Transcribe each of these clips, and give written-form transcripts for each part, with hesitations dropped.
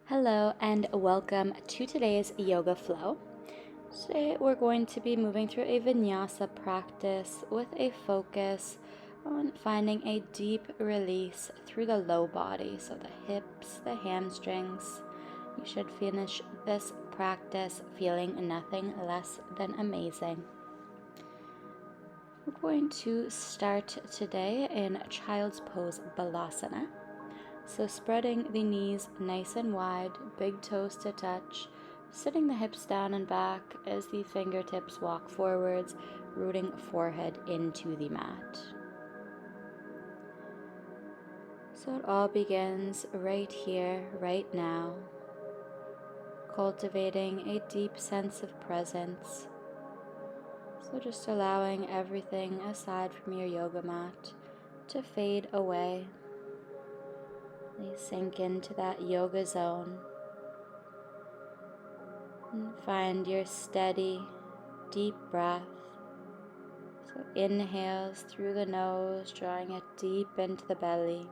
Hello and welcome to today's yoga flow. Today we're going to be moving through a vinyasa practice with a focus on finding a deep release through the low body, so the hips, the hamstrings. You should finish this practice feeling nothing less than amazing. We're going to start today in Child's Pose Balasana. So spreading the knees nice and wide, big toes to touch, sitting the hips down and back as the fingertips walk forwards, rooting forehead into the mat. So it all begins right here, right now, cultivating a deep sense of presence. So just allowing everything aside from your yoga mat to fade away. Please sink into that yoga zone and find your steady, deep breath. So inhales through the nose, drawing it deep into the belly.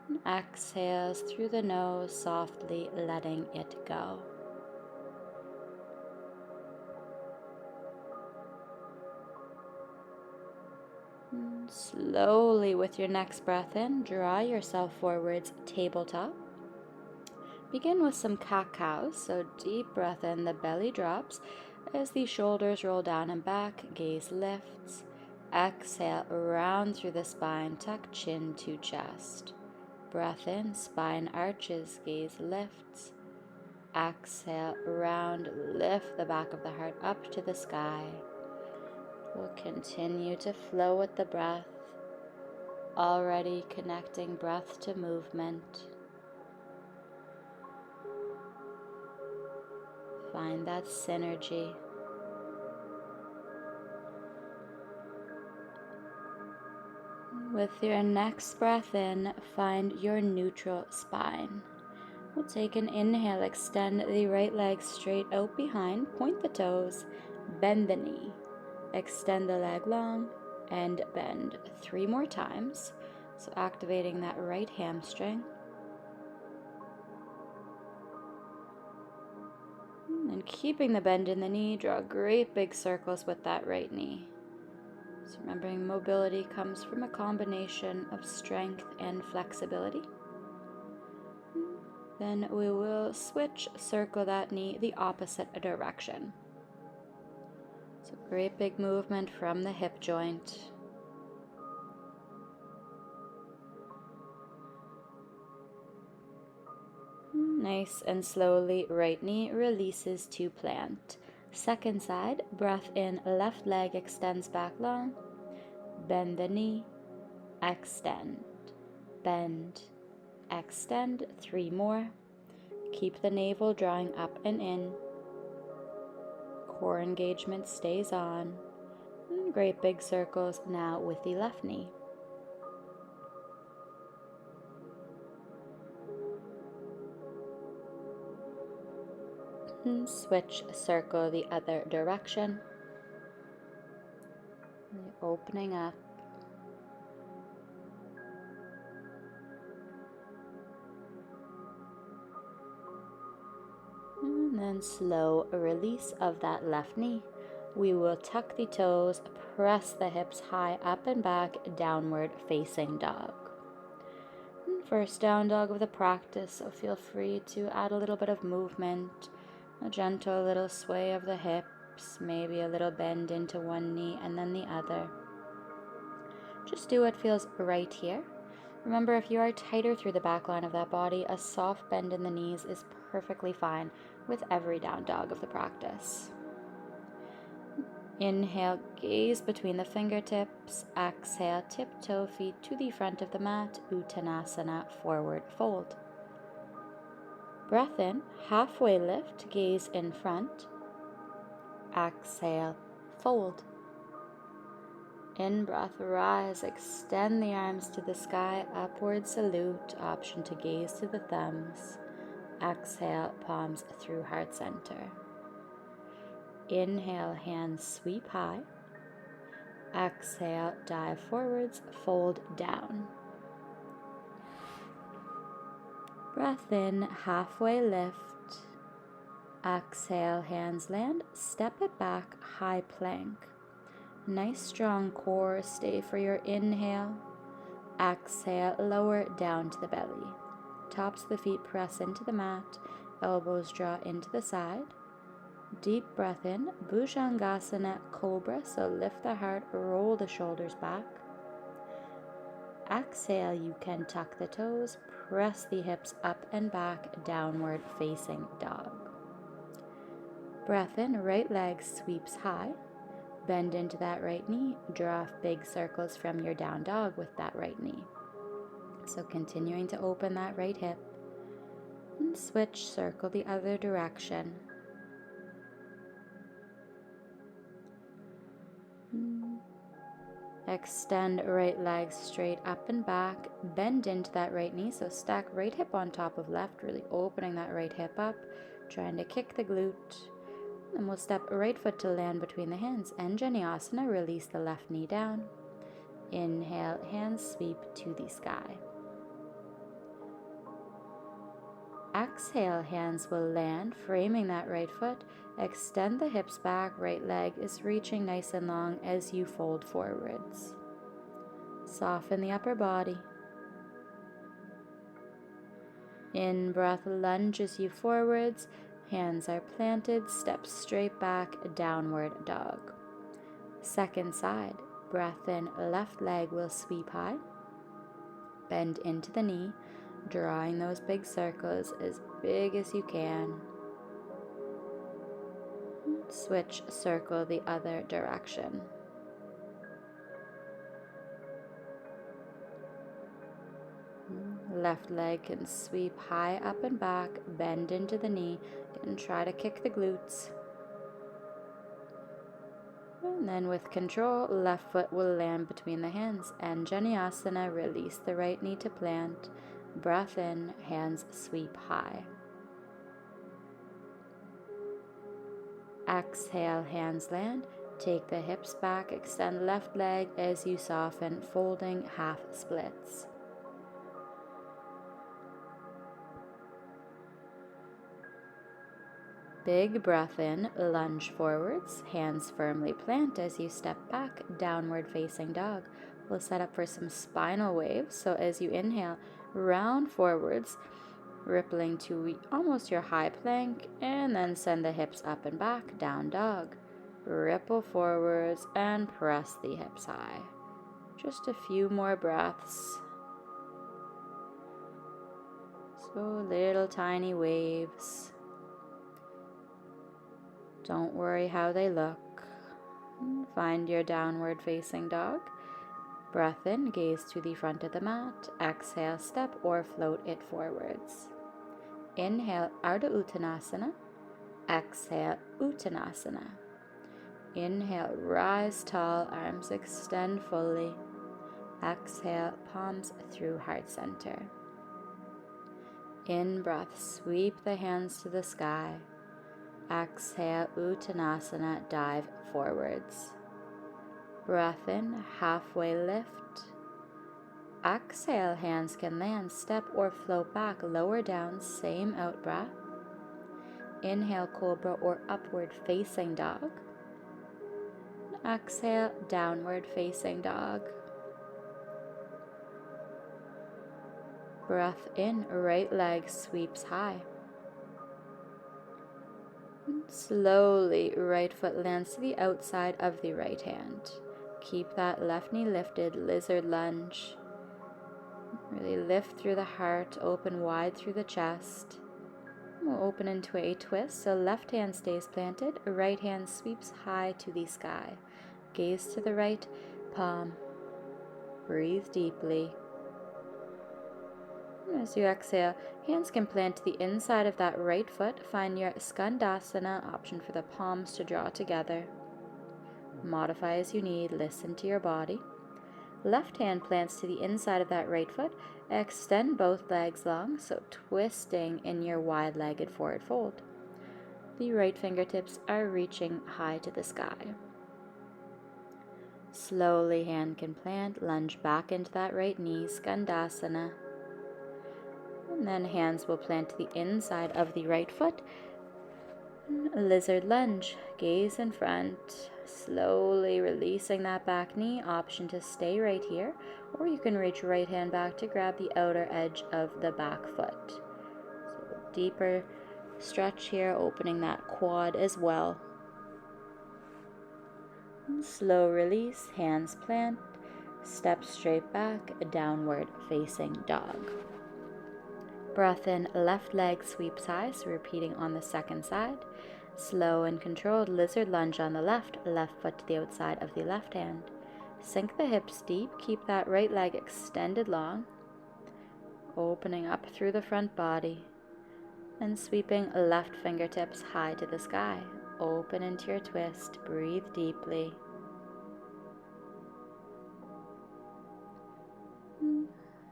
And exhales through the nose, softly letting it go. And slowly with your next breath in, draw yourself forwards, tabletop. Begin with some cat-cows, so deep breath in, the belly drops as the shoulders roll down and back, gaze lifts. Exhale, round through the spine, tuck chin to chest. Breath in, spine arches, gaze lifts. Exhale, round, lift the back of the heart up to the sky. We'll continue to flow with the breath, already connecting breath to movement. Find that synergy. With your next breath in, find your neutral spine. We'll take an inhale, extend the right leg straight out behind, point the toes, bend the knee, extend the leg long, and bend 3 more times. So activating that right hamstring. And keeping the bend in the knee, draw great big circles with that right knee. So remembering mobility comes from a combination of strength and flexibility. Then we will switch, circle that knee the opposite direction. So great big movement from the hip joint. Nice and slowly, right knee releases to plant. Second side, breath in, left leg extends back long. Bend the knee, extend, bend, extend, 3 more. Keep the navel drawing up and in. Core engagement stays on. Great big circles now with the left knee. And switch, circle the other direction. Opening up. And then slow release of that left knee. We will tuck the toes, press the hips high up and back, downward facing dog. First down dog of the practice, so feel free to add a little bit of movement, a gentle little sway of the hips, maybe a little bend into one knee and then the other. Just do what feels right here. Remember, if you are tighter through the back line of that body, a soft bend in the knees is perfectly fine with every down dog of the practice. Inhale, gaze between the fingertips. Exhale, tiptoe feet to the front of the mat, Uttanasana, forward fold. Breath in, halfway lift, gaze in front. Exhale, fold. In breath, rise, extend the arms to the sky, upward salute, option to gaze to the thumbs. Exhale, palms through heart center. Inhale, hands sweep high. Exhale, dive forwards, fold down. Breath in, halfway lift. Exhale, hands land, step it back, high plank. Nice strong core, stay for your inhale. Exhale, lower down to the belly. Tops of the feet press into the mat, elbows draw into the side. Deep breath in, Bhujangasana, Cobra, so lift the heart, roll the shoulders back. Exhale, you can tuck the toes, press the hips up and back, downward facing dog. Breath in, right leg sweeps high. Bend into that right knee, draw big circles from your down dog with that right knee. So continuing to open that right hip. And switch, circle the other direction. Extend right leg straight up and back. Bend into that right knee, so stack right hip on top of left, really opening that right hip up, trying to kick the glute. And we'll step right foot to land between the hands. Vinyasa, release the left knee down. Inhale, hands sweep to the sky. Exhale, hands will land, framing that right foot. Extend the hips back, right leg is reaching nice and long as you fold forwards. Soften the upper body. In breath lunges you forwards. Hands are planted, step straight back, downward dog. Second side, breath in, left leg will sweep high. Bend into the knee, drawing those big circles as big as you can. Switch, circle the other direction. Left leg can sweep high up and back, bend into the knee, and try to kick the glutes. And then with control, left foot will land between the hands. Vinyasa, release the right knee to plant. Breath in, hands sweep high. Exhale, hands land. Take the hips back, extend left leg as you soften, folding half splits. Big breath in, lunge forwards, hands firmly plant as you step back, downward facing dog. We'll set up for some spinal waves, so as you inhale, round forwards, rippling to almost your high plank, and then send the hips up and back, down dog. Ripple forwards and press the hips high. Just a few more breaths. So little tiny waves. Don't worry how they look. Find your downward facing dog. Breath in, gaze to the front of the mat. Exhale, step or float it forwards. Inhale, Ardha Uttanasana. Exhale, Uttanasana. Inhale, rise tall, arms extend fully. Exhale, palms through heart center. In breath, sweep the hands to the sky. Exhale, Uttanasana, dive forwards. Breath in, halfway lift. Exhale, hands can land, step or float back, lower down, same out breath. Inhale, cobra or upward facing dog. Exhale, downward facing dog. Breath in, right leg sweeps high. Slowly, right foot lands to the outside of the right hand. Keep that left knee lifted, lizard lunge. Really lift through the heart, open wide through the chest. We'll open into a twist, so left hand stays planted, right hand sweeps high to the sky. Gaze to the right palm. Breathe deeply. As you exhale, hands can plant to the inside of that right foot. Find your Skandasana, option for the palms to draw together. Modify as you need, listen to your body. Left hand plants to the inside of that right foot. Extend both legs long, so twisting in your wide-legged forward fold. The right fingertips are reaching high to the sky. Slowly, hand can plant, lunge back into that right knee, Skandasana. And then hands will plant to the inside of the right foot. Lizard lunge, gaze in front, slowly releasing that back knee. Option to stay right here, or you can reach right hand back to grab the outer edge of the back foot. So deeper stretch here, opening that quad as well. Slow release, hands plant, step straight back, downward facing dog. Breath in, left leg sweeps high, so repeating on the second side. Slow and controlled lizard lunge on the left foot to the outside of the left hand. Sink the hips deep, keep that right leg extended long, opening up through the front body, and sweeping left fingertips high to the sky. Open into your twist, breathe deeply.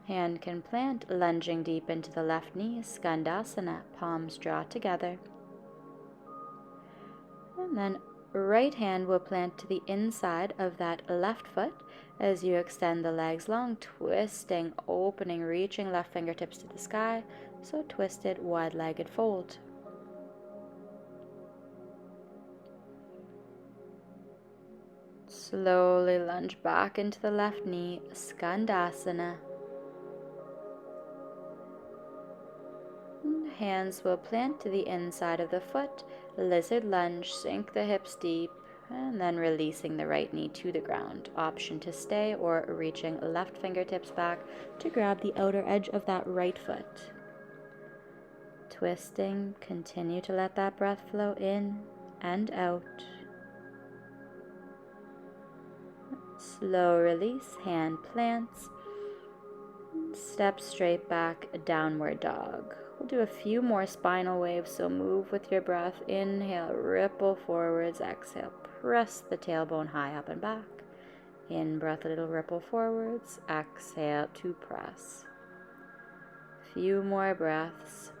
Hand can plant, lunging deep into the left knee, Skandasana, palms draw together. And then right hand will plant to the inside of that left foot as you extend the legs long, twisting, opening, reaching left fingertips to the sky, so twisted, wide-legged fold. Slowly lunge back into the left knee, Skandasana. Hands will plant to the inside of the foot, lizard lunge, sink the hips deep, and then releasing the right knee to the ground. Option to stay or reaching left fingertips back to grab the outer edge of that right foot. Twisting, continue to let that breath flow in and out. Slow release, hand plants, step straight back, downward dog. We'll do a few more spinal waves, so move with your breath. Inhale, ripple forwards. Exhale, press the tailbone high up and back. In breath, a little ripple forwards. Exhale to press. Few more breaths.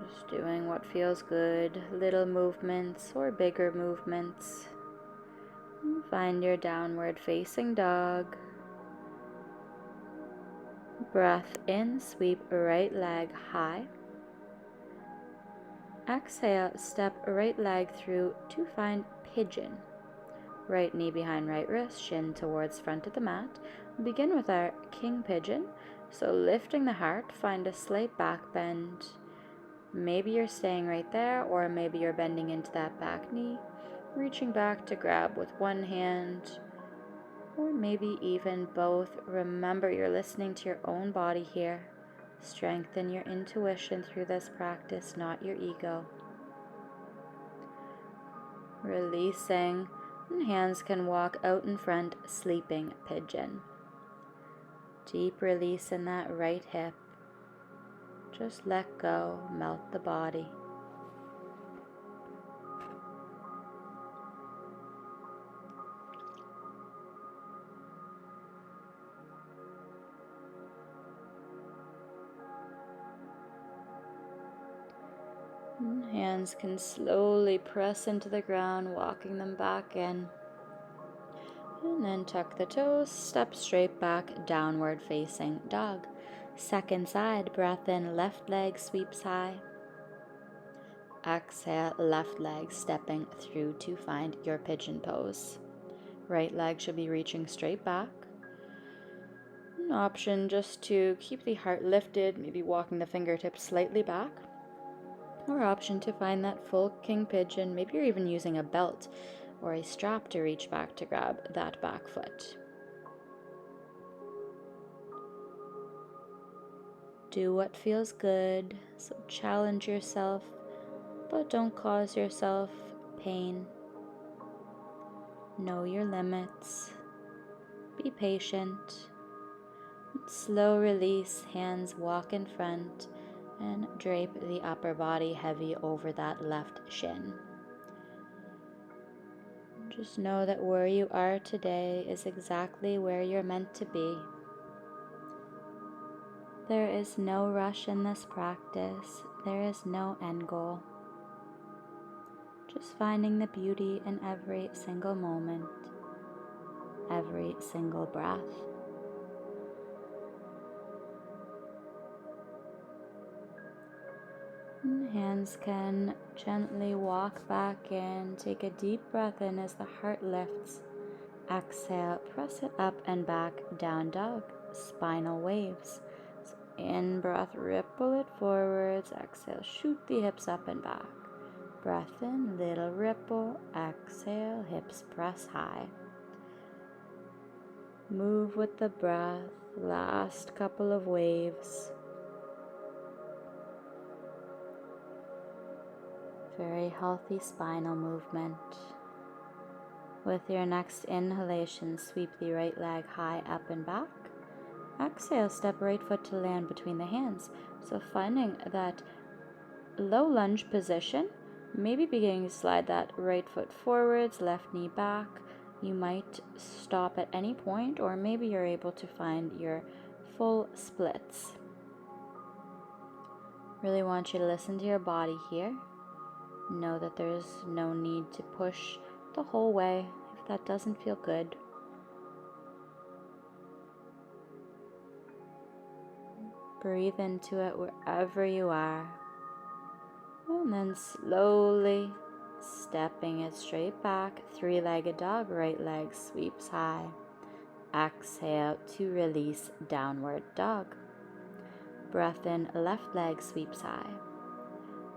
Just doing what feels good. Little movements or bigger movements. Find your downward facing dog. Breath in, sweep right leg high. Exhale, step right leg through to find pigeon. Right knee behind right wrist, shin towards front of the mat. We'll begin with our king pigeon. So lifting the heart, find a slight back bend. Maybe you're staying right there, or maybe you're bending into that back knee, reaching back to grab with one hand, or maybe even both. Remember, you're listening to your own body here. Strengthen your intuition through this practice, not your ego. Releasing, and hands can walk out in front, sleeping pigeon. Deep release in that right hip. Just let go, melt the body. Hands can slowly press into the ground, walking them back in. And then tuck the toes, step straight back, downward facing dog. Second side, breath in, left leg sweeps high. Exhale, left leg stepping through to find your pigeon pose. Right leg should be reaching straight back. An option just to keep the heart lifted, maybe walking the fingertips slightly back. Or option to find that full king pigeon. Maybe you're even using a belt or a strap to reach back to grab that back foot. Do what feels good, so challenge yourself, but don't cause yourself pain. Know your limits. Be patient. Slow release, hands walk in front, and drape the upper body heavy over that left shin. Just know that where you are today is exactly where you're meant to be. There is no rush in this practice. There is no end goal. Just finding the beauty in every single moment, every single breath. And hands can gently walk back in. Take a deep breath in as the heart lifts. Exhale, press it up and back, down dog, spinal waves. So in breath, ripple it forwards. Exhale, shoot the hips up and back. Breath in, little ripple. Exhale, hips press high. Move with the breath. Last couple of waves. Very healthy spinal movement. With your next inhalation, sweep the right leg high up and back. Exhale, step right foot to land between the hands. So finding that low lunge position, maybe beginning to slide that right foot forwards, left knee back. You might stop at any point, or maybe you're able to find your full splits. Really want you to listen to your body here. Know that there's no need to push the whole way if that doesn't feel good. Breathe into it wherever you are. And then slowly stepping it straight back. Three-legged dog, right leg sweeps high. Exhale to release, downward dog. Breath in, left leg sweeps high.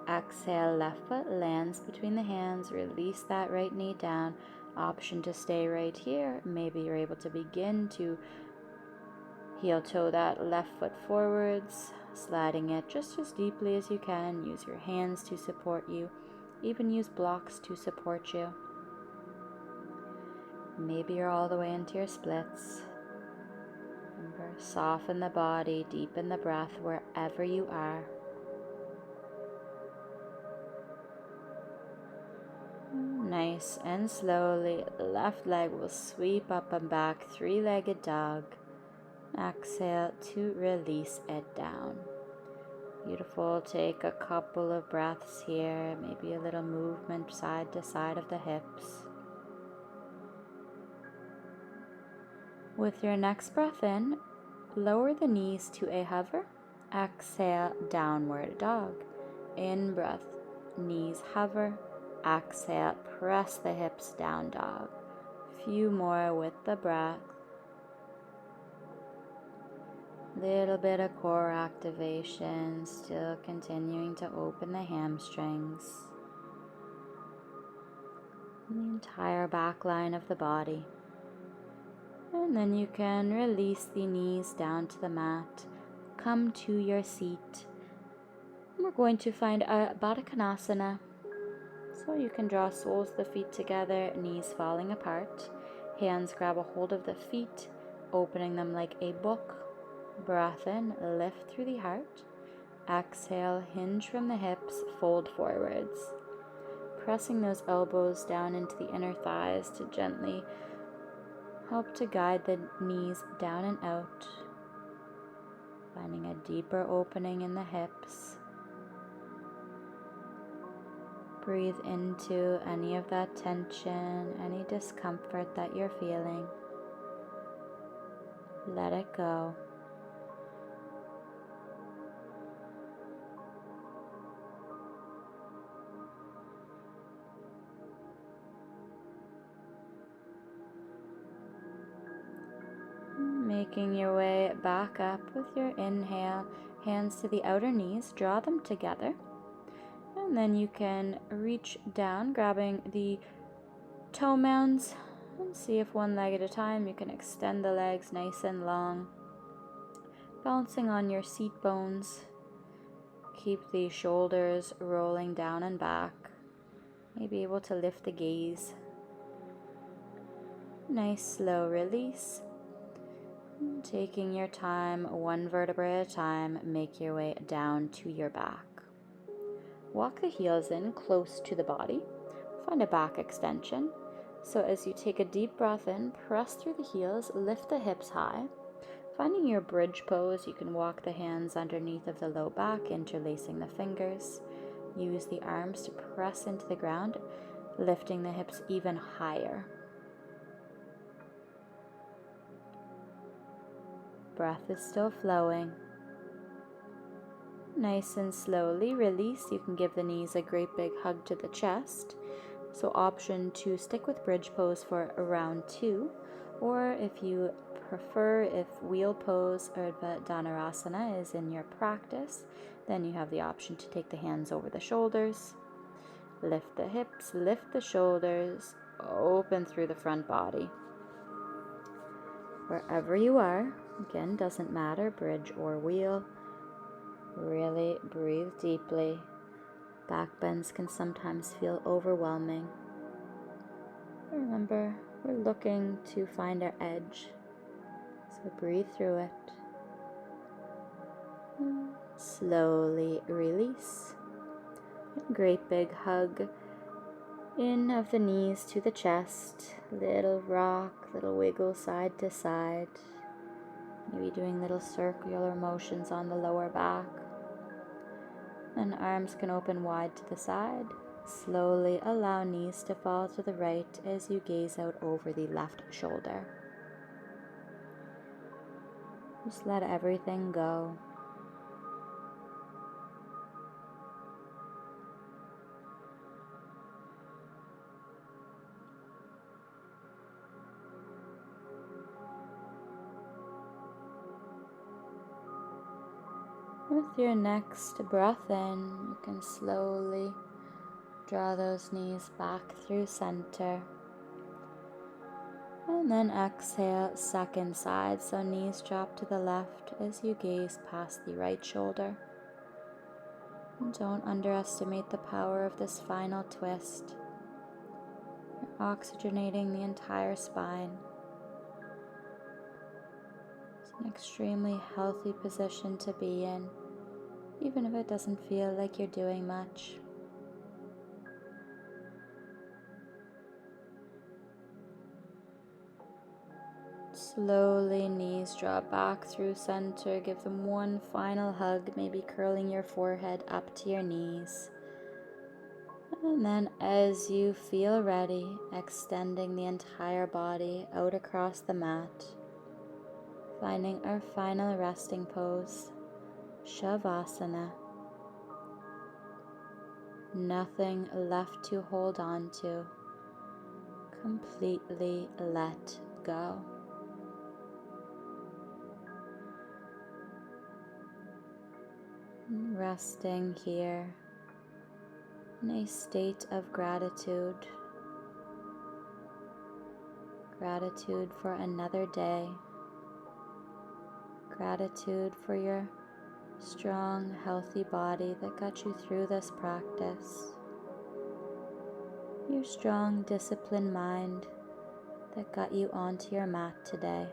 Exhale, left foot lands between the hands. Release that right knee down. Option to stay right here. Maybe you're able to begin to heel toe that left foot forwards, sliding it just as deeply as you can. Use your hands to support you. Even use blocks to support you. Maybe you're all the way into your splits. Remember, soften the body, deepen the breath wherever you are. Nice and slowly, left leg will sweep up and back, three-legged dog. Exhale to release it down. Beautiful. Take a couple of breaths here, maybe a little movement side to side of the hips. With your next breath in, lower the knees to a hover. Exhale, downward dog. In breath, knees hover. Exhale, press the hips down dog. Few more with the breath. Little bit of core activation, still continuing to open the hamstrings. The entire back line of the body. And then you can release the knees down to the mat. Come to your seat. We're going to find a Baddha Konasana. So you can draw soles of the feet together, knees falling apart. Hands grab a hold of the feet, opening them like a book. Breath in, lift through the heart. Exhale, hinge from the hips, fold forwards. Pressing those elbows down into the inner thighs to gently help to guide the knees down and out. Finding a deeper opening in the hips. Breathe into any of that tension, any discomfort that you're feeling. Let it go. Making your way back up with your inhale, hands to the outer knees, draw them together. And then you can reach down, grabbing the toe mounds, and see if one leg at a time you can extend the legs nice and long. Bouncing on your seat bones. Keep the shoulders rolling down and back. Maybe able to lift the gaze. Nice slow release. Taking your time, one vertebra at a time, make your way down to your back. Walk the heels in close to the body. Find a back extension. So as you take a deep breath in, press through the heels, lift the hips high. Finding your bridge pose, you can walk the hands underneath of the low back, interlacing the fingers. Use the arms to press into the ground, lifting the hips even higher. Breath is still flowing. Nice and slowly release. You can give the knees a great big hug to the chest. So option to stick with bridge pose for round 2, or if you prefer, if wheel pose or Dhanurasana is in your practice, then you have the option to take the hands over the shoulders, lift the hips, lift the shoulders, open through the front body. Wherever you are, again, doesn't matter, bridge or wheel, really breathe deeply. Back bends can sometimes feel overwhelming. Remember, we're looking to find our edge, so breathe through it. Slowly release. A great big hug in of the knees to the chest. Little rock, little wiggle side to side. Maybe doing little circular motions on the lower back. And arms can open wide to the side. Slowly allow knees to fall to the right as you gaze out over the left shoulder. Just let everything go. With your next breath in, you can slowly draw those knees back through center. And then exhale, second side, so knees drop to the left as you gaze past the right shoulder. And don't underestimate the power of this final twist. You're oxygenating the entire spine. It's an extremely healthy position to be in, even if it doesn't feel like you're doing much. Slowly, knees draw back through center. Give them one final hug, maybe curling your forehead up to your knees. And then as you feel ready, extending the entire body out across the mat. Finding our final resting pose, Shavasana. Nothing left to hold on to. Completely let go. Resting here in a state of gratitude. Gratitude for another day. Gratitude for your strong, healthy body that got you through this practice. Your strong, disciplined mind that got you onto your mat today.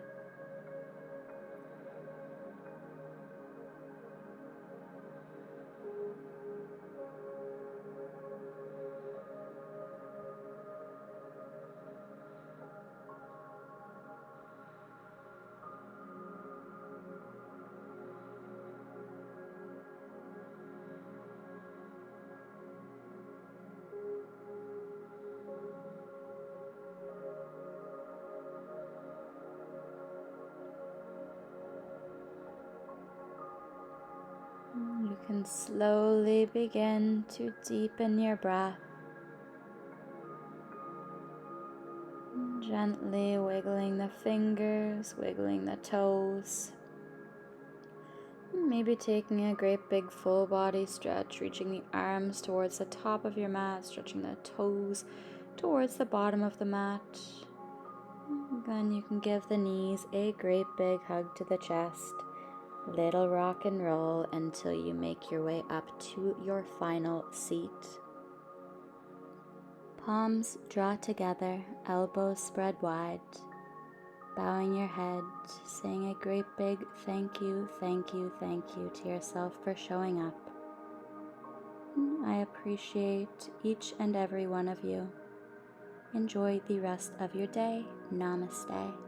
You can slowly begin to deepen your breath. Gently wiggling the fingers, wiggling the toes. Maybe taking a great big full body stretch, reaching the arms towards the top of your mat, stretching the toes towards the bottom of the mat. Then you can give the knees a great big hug to the chest. Little rock and roll until you make your way up to your final seat. Palms draw together, elbows spread wide. Bowing your head, saying a great big thank you, thank you, thank you to yourself for showing up. I appreciate each and every one of you. Enjoy the rest of your day. Namaste.